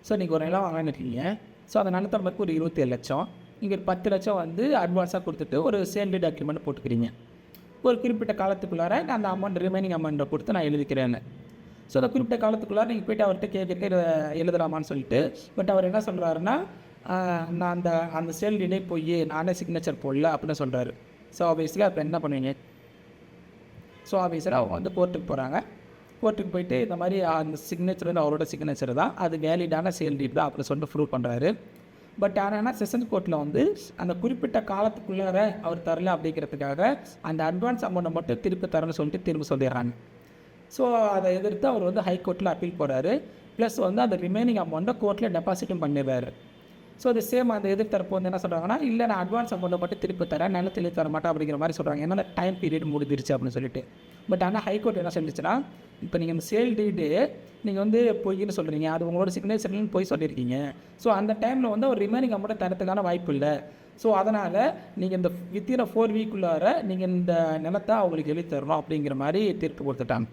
So நீங்கள் ஒரு நிலம் வாங்கினீங்க. ஸோ அந்த நிலத்தோட மதிப்பு ஒரு 27 லட்சம். நீங்கள் 10 லட்சம் வந்து அட்வான்ஸாக கொடுத்துட்டு ஒரு சேல் டீட் அக்ரிமெண்ட் போட்டுக்கிறீங்க. ஒரு குறிப்பிட்ட காலத்துக்குள்ளார நான் அந்த அமௌண்ட் ரிமைனிங் அமௌண்ட்டை கொடுத்து நான் எழுதிக்கிறேன்னு. ஸோ அந்த குறிப்பிட்ட காலத்துக்குள்ளார நீங்கள் போய்ட்டு அவர்கிட்ட கேட்க எழுதலாமான்னு சொல்லிட்டு, பட் அவர் என்ன சொல்கிறாருன்னா, நான் அந்த சேல் டீடே போய் நானே சிக்னேச்சர் போடல அப்படின்னு சொல்கிறாரு. ஸோ ஆப்வியஸ்லி அப்போ என்ன பண்ணுவீங்க? ஸோ ஆப்வியஸாக அவங்க வந்து கோர்ட்டுக்கு போகிறாங்க. கோர்ட்டுக்கு போயிட்டு இந்த மாதிரி அந்த சிக்னேச்சர் வந்து அவரோட சிக்னேச்சர் தான், அது வேலிடான சேல் டீட் தான் அப்படின்னு சொல்லிட்டு ப்ரூவ் பண்ணுறாரு. பட் ஆனால் செஷன் கோர்ட்டில் வந்து அந்த குறிப்பிட்ட காலத்துக்குள்ளார அவர் தரல அப்படிங்கிறதுக்காக அந்த அட்வான்ஸ் அமௌண்ட்டை மட்டும் திருப்பி தரேன்னு சொல்லிட்டு திரும்ப சொல்லிடுறாங்க. ஸோ அதை எதிர்த்து அவர் வந்து ஹைகோர்ட்டில் அப்பீல் போகிறாரு. ப்ளஸ் வந்து அந்த ரிமைனிங் அமௌண்ட்டை கோர்ட்டில் டெபாசிட்டும் பண்ணிடுறாரு. ஸோ அது சேம் அந்த எதிர்த்தரப்பு வந்து என்ன சொல்கிறாங்கன்னா, இல்லை நான் அட்வான்ஸ் அமௌண்ட்டை மட்டும் திருப்பி தரேன், நிலத்தில் தர மாட்டேன் அப்படிங்கிற மாதிரி சொல்கிறாங்க. ஏன்னா டைம் பீரியட் முடிஞ்சிருச்சு அப்படின்னு சொல்லிட்டு. பட் ஆனால் ஹைகோர்ட் என்ன சொல்லிச்சுன்னா, இப்போ நீங்கள் இந்த சேல் டீடு நீங்கள் வந்து பொய்ன்னு சொல்கிறீங்க, அது உங்களோட சிக்னேச்சர்னு போய் சொல்லியிருக்கீங்க. ஸோ அந்த டைமில் வந்து ஒரு ரிமைனிங் அமௌண்ட்டை தரத்துக்கான வாய்ப்பு இல்லை. ஸோ அதனால் நீங்கள் இந்த வித்தின் 4 வீக்குள்ளார நீங்கள் இந்த நிலத்தை அவங்களுக்கு எழுதி தரணும் அப்படிங்கிற மாதிரி தீர்ப்பு கொடுத்துட்டாங்க.